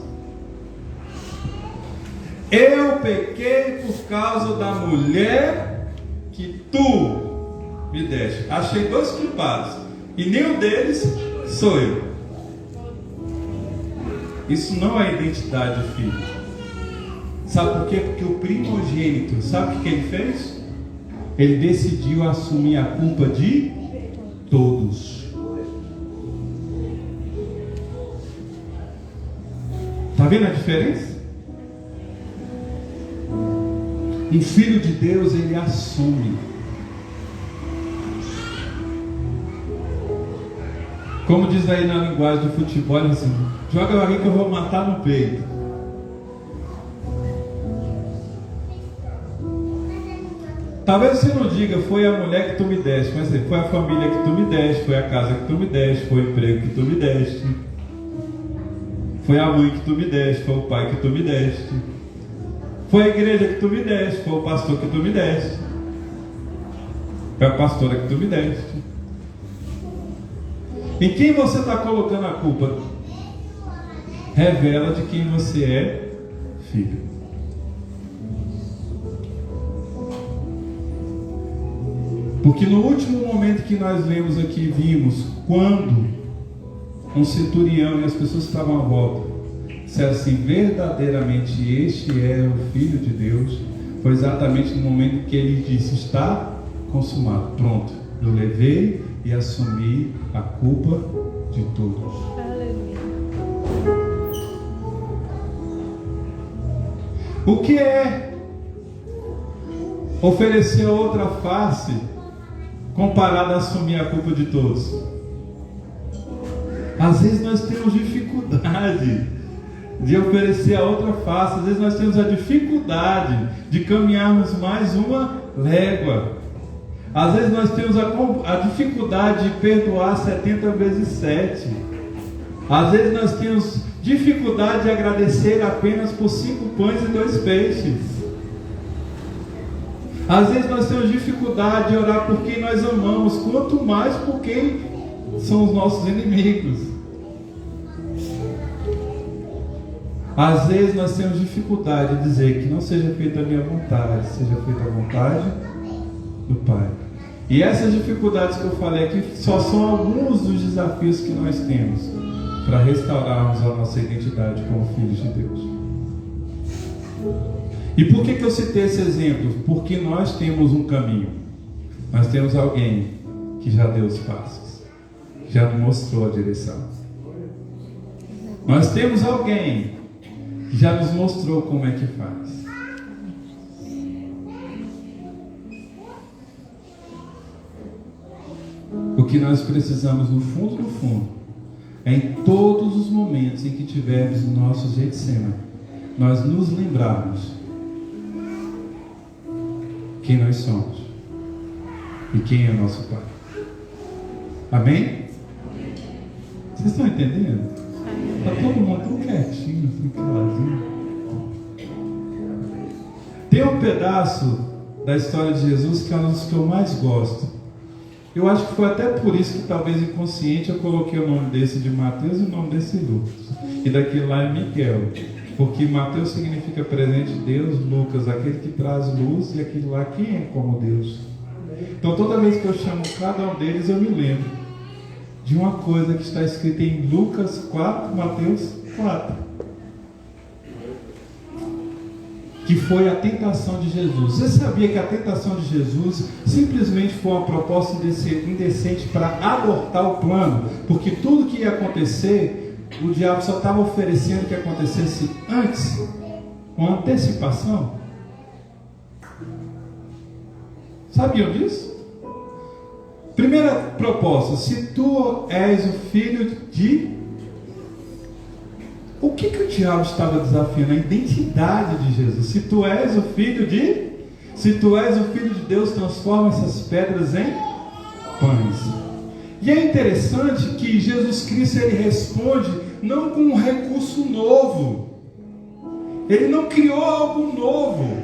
Speaker 3: Eu pequei por causa da mulher que tu me deste. Achei 2 culpados e nenhum deles sou eu. Isso não é identidade de filho. Sabe por quê? Porque o primogênito, sabe o que ele fez? Ele decidiu assumir a culpa de todos. Está vendo a diferença? Um filho de Deus, ele assume. Como diz aí na linguagem do futebol, assim: joga alguém que eu vou matar no peito. Talvez você não diga, foi a mulher que tu me deste, mas foi a família que tu me deste, foi a casa que tu me deste, foi o emprego que tu me deste, foi a mãe que tu me deste, foi o pai que tu me deste, foi a igreja que tu me deste, foi o pastor que tu me deste, foi a pastora que tu me deste. Em quem você está colocando a culpa? Revela de quem você é filho. Porque no último momento que nós lemos aqui, vimos quando um centurião e as pessoas que estavam à volta disseram assim, verdadeiramente este é o Filho de Deus, foi exatamente no momento que ele disse, está consumado, pronto, eu levei e assumi a culpa de todos. O que é oferecer outra face comparado a assumir a culpa de todos? Às vezes nós temos dificuldade de oferecer a outra face, às vezes nós temos a dificuldade de caminharmos mais uma légua, às vezes nós temos a dificuldade de perdoar 70 vezes 7, às vezes nós temos dificuldade de agradecer apenas por 5 pães e 2 peixes. Às vezes nós temos dificuldade de orar por quem nós amamos, quanto mais por quem são os nossos inimigos. Às vezes nós temos dificuldade de dizer que não seja feita a minha vontade, seja feita a vontade do Pai. E essas dificuldades que eu falei aqui só são alguns dos desafios que nós temos para restaurarmos a nossa identidade como filhos de Deus. E por que eu citei esse exemplo? Porque nós temos um caminho. Nós temos alguém que já deu os passos, que já nos mostrou a direção. Nós temos alguém que já nos mostrou como é que faz. O que nós precisamos no fundo, é em todos os momentos em que tivermos o nosso Getsemane, nós nos lembrarmos quem nós somos e quem é nosso Pai. Amém? Vocês estão entendendo? Está todo mundo tão quietinho, tão caladinho. Tem um pedaço da história de Jesus que é um dos que eu mais gosto. Eu acho que foi até por isso que talvez inconsciente eu coloquei o nome desse de Mateus e o nome desse Lucas. E daquele lá é Miguel. Porque Mateus significa presente de Deus, Lucas, aquele que traz luz, e aquele lá, quem é como Deus? Então toda vez que eu chamo cada um deles, eu me lembro de uma coisa que está escrita em Lucas 4, Mateus 4. Que foi a tentação de Jesus. Você sabia que a tentação de Jesus simplesmente foi uma proposta indecente para abortar o plano? Porque tudo que ia acontecer, o diabo só estava oferecendo que acontecesse antes, uma antecipação. Sabiam disso? Primeira proposta: se tu és o filho de... O que o diabo estava desafiando? A identidade de Jesus. Se tu és o filho de... Se tu és o filho de Deus, transforma essas pedras em pães. E é interessante que Jesus Cristo, ele responde não com um recurso novo. Ele não criou algo novo.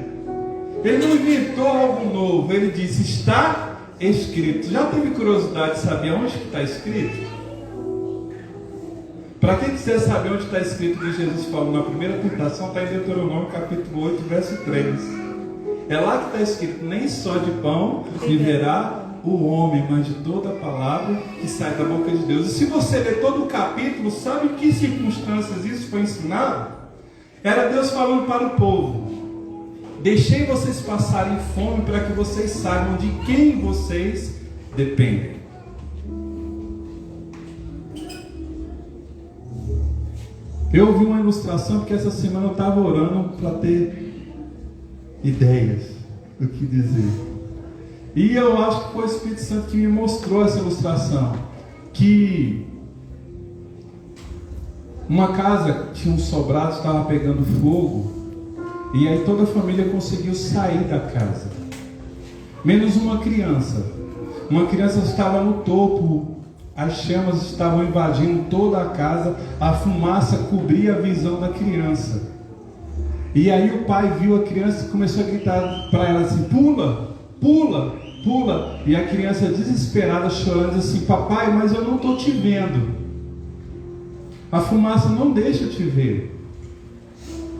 Speaker 3: Ele não inventou algo novo. Ele disse, está escrito. Já teve curiosidade de saber onde que está escrito? Para quem quiser saber onde está escrito que Jesus falou na primeira tentação, está em Deuteronômio capítulo 8, verso 3. É lá que está escrito, nem só de pão viverá o homem, mas de toda a palavra que sai da boca de Deus. E se você ler todo o capítulo, sabe em que circunstâncias isso foi ensinado? Era Deus falando para o povo: deixei vocês passarem fome para que vocês saibam de quem vocês dependem. Eu ouvi uma ilustração porque essa semana eu estava orando para ter ideias do que dizer. E eu acho que foi o Espírito Santo que me mostrou essa ilustração. Que uma casa tinha um sobrado, estava pegando fogo. E aí toda a família conseguiu sair da casa. menos uma criança. Uma criança estava no topo, as chamas estavam invadindo toda a casa, a fumaça cobria a visão da criança. E aí o pai viu a criança e começou a gritar para ela assim: pula, pula, pula. E a criança desesperada, chorando, assim: papai, mas eu não estou te vendo. A fumaça não deixa eu te ver.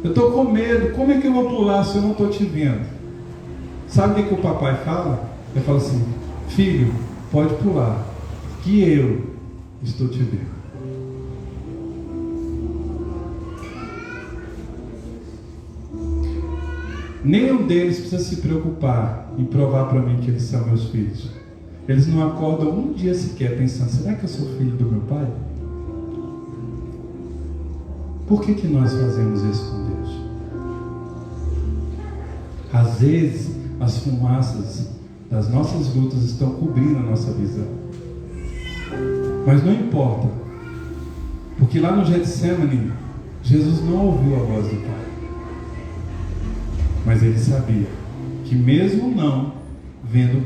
Speaker 3: Eu estou com medo, como é que eu vou pular se eu não estou te vendo? Sabe o que o papai fala? Ele fala assim: filho, pode pular, que eu estou te vendo. Nenhum deles precisa se preocupar em provar para mim que eles são meus filhos. Eles não acordam um dia sequer pensando: será que eu sou filho do meu pai? Por que nós fazemos isso com Deus? Às vezes, as fumaças das nossas lutas estão cobrindo a nossa visão. Mas não importa, porque lá no Getsemane, Jesus não ouviu a voz do Pai. Mas ele sabia que mesmo não vendo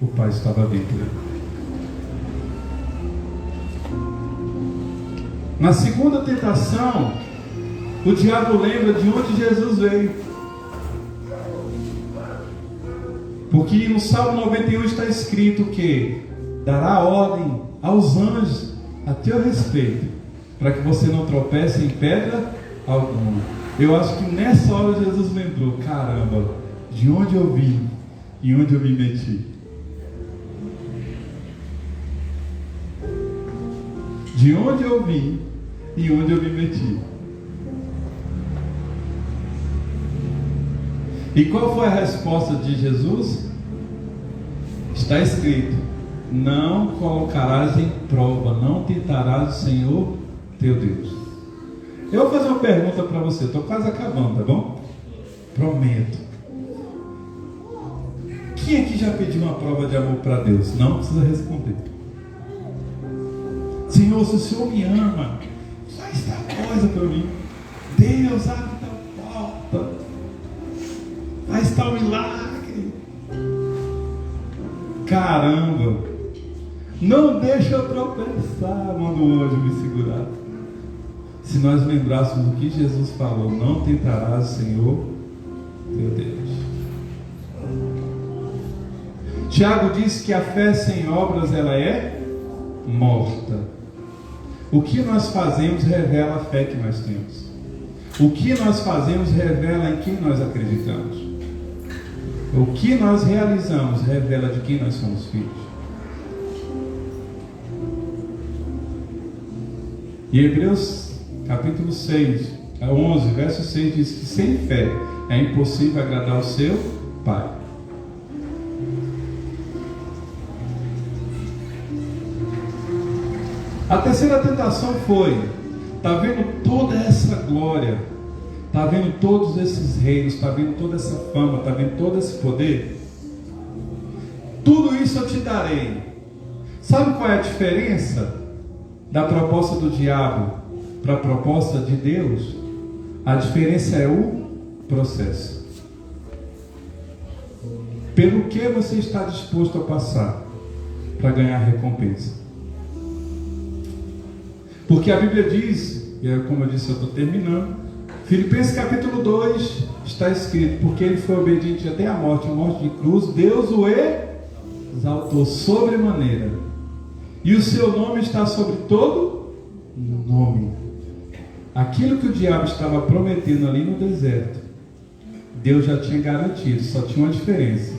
Speaker 3: o Pai estava dentro dele. Na segunda tentação, o diabo lembra de onde Jesus veio. Porque no Salmo 91 está escrito que dará ordem aos anjos a teu respeito, para que você não tropece em pedra alguma. Eu acho que nessa hora Jesus lembrou: caramba, de onde eu vim e onde eu me meti. De onde eu vim e onde eu me meti. E qual foi a resposta de Jesus? Está escrito: não colocarás em prova, não tentarás o Senhor teu Deus. Eu vou fazer uma pergunta para você, estou quase acabando, tá bom? Prometo. Quem aqui já pediu uma prova de amor para Deus? Não precisa responder. Senhor, se o Senhor me ama, faz tal coisa para mim. Deus, abre tal porta, faz tal milagre. Caramba, não deixa eu tropeçar, manda o anjo me segurar. Se nós lembrássemos do que Jesus falou: não tentarás o Senhor teu Deus. Tiago diz que a fé sem obras, ela é morta. O que nós fazemos revela a fé que nós temos. O que nós fazemos revela em quem nós acreditamos. O que nós realizamos revela de quem nós somos filhos. E Hebreus capítulo 6, 11, verso 6 diz que sem fé é impossível agradar o seu Pai. A terceira tentação foi: está vendo toda essa glória, está vendo todos esses reinos, está vendo toda essa fama, está vendo todo esse poder? Tudo isso eu te darei. Sabe qual é a diferença da proposta do diabo para a proposta de Deus? A diferença é o processo. Pelo que você está disposto a passar para ganhar recompensa? Porque a Bíblia diz, e como eu disse, eu estou terminando, Filipenses capítulo 2 está escrito: porque ele foi obediente até a morte de cruz, Deus o exaltou sobremaneira, e o seu nome está sobre todo nome. Aquilo que o diabo estava prometendo ali no deserto, Deus já tinha garantido, só tinha uma diferença.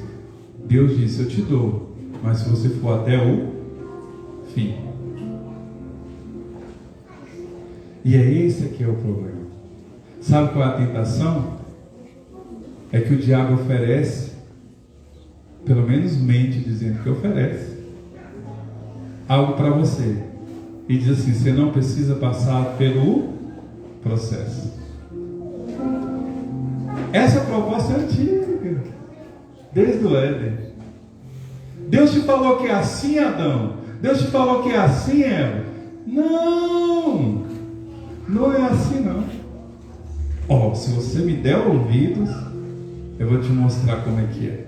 Speaker 3: Deus disse: eu te dou, mas se você for até o fim. E é esse que é o problema. Sabe qual é a tentação? É que o diabo oferece, pelo menos mente dizendo que oferece algo para você, e diz assim: você não precisa passar pelo processo. Essa proposta é antiga, desde o Éden. Deus te falou que é assim, Adão. Deus te falou que é assim, Eva. Não, não é assim não. Se você me der ouvidos, eu vou te mostrar como é que é.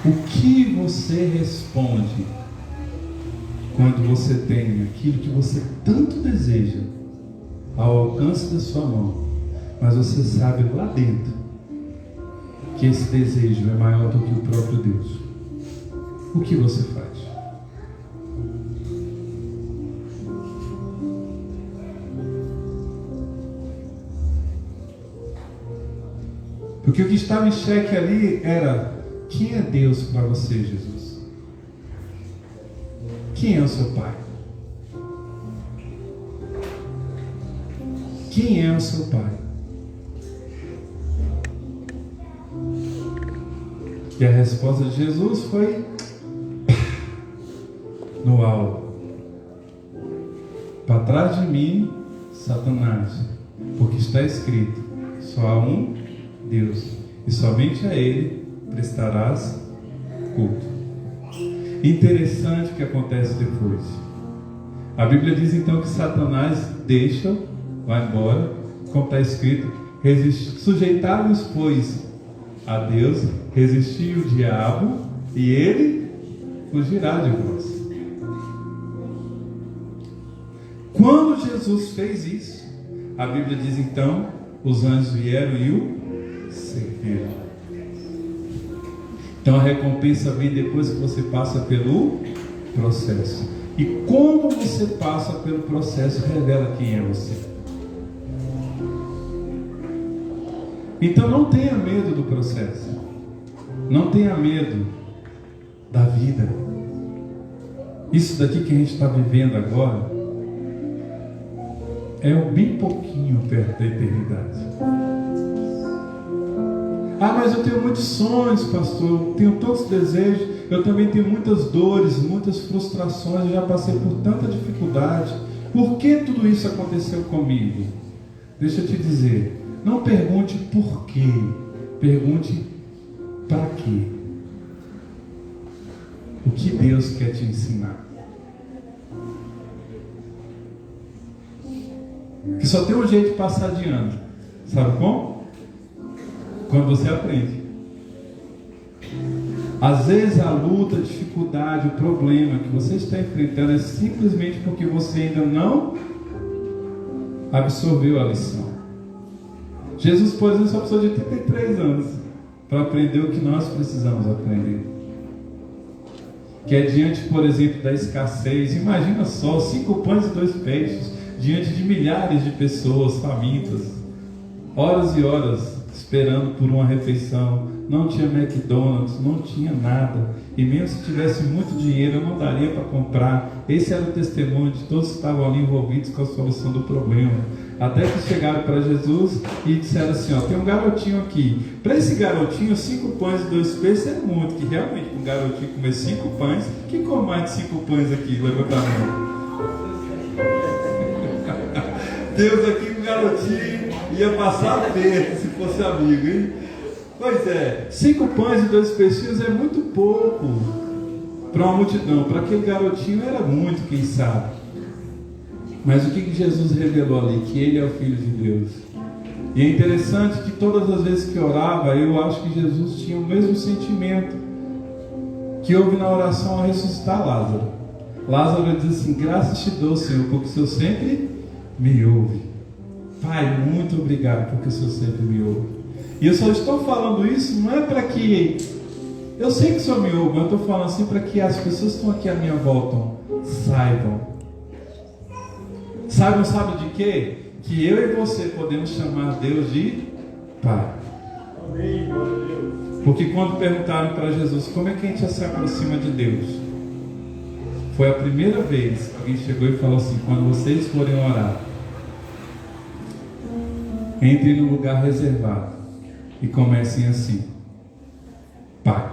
Speaker 3: O que você responde quando você tem aquilo que você tanto deseja ao alcance da sua mão, mas você sabe lá dentro que esse desejo é maior do que o próprio Deus? O que você faz? Porque o que estava em xeque ali era: quem é Deus para você, Jesus? Quem é o seu Pai? Quem é o seu Pai? E a resposta de Jesus foi no alto: para trás de mim, Satanás, porque está escrito: só há um Deus, e somente a Ele prestarás culto. Interessante o que acontece depois. A Bíblia diz então que Satanás deixa, vai embora, como está escrito: sujeitai-vos, pois, a Deus, resistir o diabo, e ele fugirá de vós. Quando Jesus fez isso, a Bíblia diz então: os anjos vieram e o serviram. Então a recompensa vem depois que você passa pelo processo. E como você passa pelo processo revela quem é você. Então não tenha medo do processo. Não tenha medo da vida. Isso daqui que a gente está vivendo agora é um bem pouquinho perto da eternidade. Ah, mas eu tenho muitos sonhos, pastor, eu tenho tantos desejos, eu também tenho muitas dores, muitas frustrações, eu já passei por tanta dificuldade. Por que tudo isso aconteceu comigo? Deixa eu te dizer, não pergunte por quê, pergunte para quê. O que Deus quer te ensinar? Que só tem um jeito de passar de ano. Sabe como? Quando você aprende. Às vezes a luta, a dificuldade, o problema que você está enfrentando é simplesmente porque você ainda não absorveu a lição. Jesus, por exemplo, só precisou de 33 anos para aprender o que nós precisamos aprender. Que é diante, por exemplo, da escassez. Imagina só, 5 pães e 2 peixes, diante de milhares de pessoas famintas, horas e horas esperando por uma refeição. Não tinha McDonald's, não tinha nada, e mesmo se tivesse muito dinheiro não daria para comprar. Esse era o testemunho de todos que estavam ali envolvidos com a solução do problema, até que chegaram para Jesus e disseram assim: ó, tem um garotinho aqui, para esse garotinho 5 pães e 2 peixes é muito, que realmente um garotinho comer 5 pães, quem come mais de 5 pães aqui? Levanta a mão. Deus aqui com o garotinho ia passar perto se fosse amigo, hein? Pois é, 5 pães e 2 peixinhos é muito pouco para uma multidão. Para aquele garotinho era muito, quem sabe. Mas o que Jesus revelou ali? Que ele é o Filho de Deus. E é interessante que todas as vezes que orava, eu acho que Jesus tinha o mesmo sentimento que houve na oração a ressuscitar Lázaro. Lázaro diz assim: graças te dou, Senhor, porque o Senhor sempre me ouve. Pai, muito obrigado porque o Senhor sempre me ouve. E eu só estou falando isso, não é para que... Eu sei que o Senhor me ouve, mas eu estou falando assim para que as pessoas que estão aqui à minha volta saibam. Sabe de quê? Que eu e você podemos chamar Deus de Pai.
Speaker 1: Amém, glória a Deus.
Speaker 3: Porque quando perguntaram para Jesus como é que a gente se aproxima de Deus, foi a primeira vez que alguém chegou e falou assim: quando vocês forem orar, entrem no lugar reservado e comecem assim: Pai.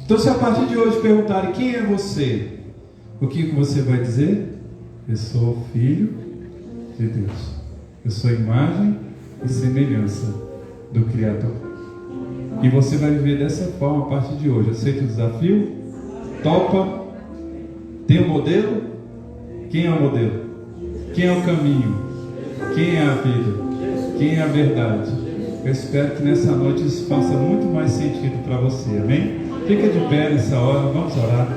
Speaker 3: Então, se a partir de hoje perguntarem quem é você, o que você vai dizer? Eu sou filho de Deus. Eu sou imagem e semelhança do Criador. E você vai viver dessa forma a partir de hoje. Aceita o desafio? Topa? Tem um modelo? Quem é o modelo? Quem é o caminho? Quem é a vida? Quem é a verdade? Eu espero que nessa noite isso faça muito mais sentido para você, amém? Fica de pé nessa hora, vamos orar.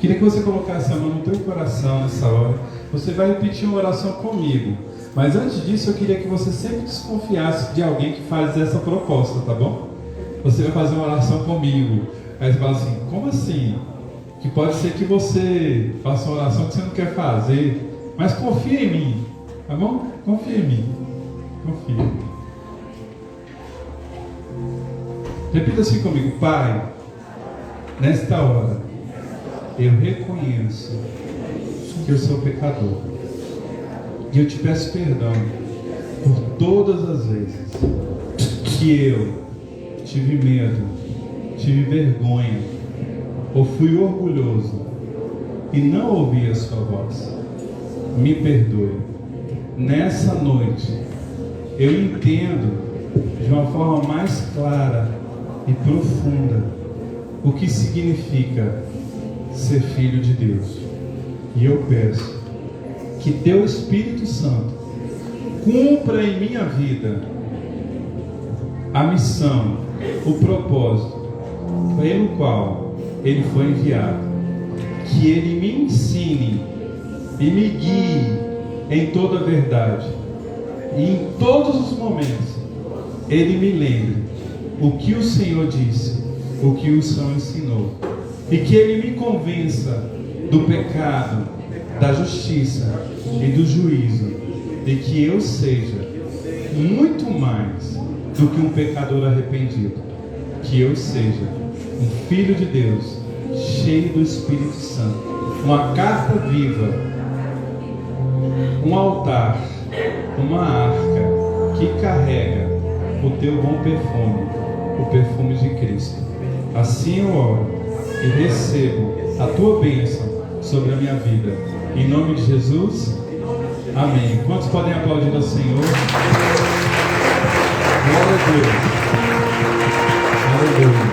Speaker 3: Queria que você colocasse a mão no teu coração nessa hora. Você vai repetir uma oração comigo. Mas antes disso, eu queria que você sempre desconfiasse de alguém que faz essa proposta, tá bom? Você vai fazer uma oração comigo. Aí você fala assim, como assim? Que pode ser que você faça uma oração que você não quer fazer. Mas confia em mim, tá bom? Confia em mim. Confia. Repita assim comigo. Pai, nesta hora, eu reconheço que eu sou pecador. E eu te peço perdão por todas as vezes que eu tive medo, tive vergonha, ou fui orgulhoso e não ouvi a sua voz. Me perdoe. Nessa noite, eu entendo de uma forma mais clara e profunda o que significa ser filho de Deus. E eu peço que teu Espírito Santo cumpra em minha vida a missão, o propósito pelo qual ele foi enviado. Que ele me ensine e me guie em toda a verdade, e em todos os momentos ele me lembre o que o Senhor disse, o que o Senhor ensinou, e que ele me convença do pecado, da justiça e do juízo, e que eu seja muito mais do que um pecador arrependido, que eu seja um filho de Deus, cheio do Espírito Santo, uma carta viva, um altar, uma arca que carrega o teu bom perfume, o perfume de Cristo. Assim eu oro e recebo a tua bênção sobre a minha vida. Em nome de Jesus, amém. Quantos podem aplaudir ao Senhor? Glória a Deus. Glória a Deus.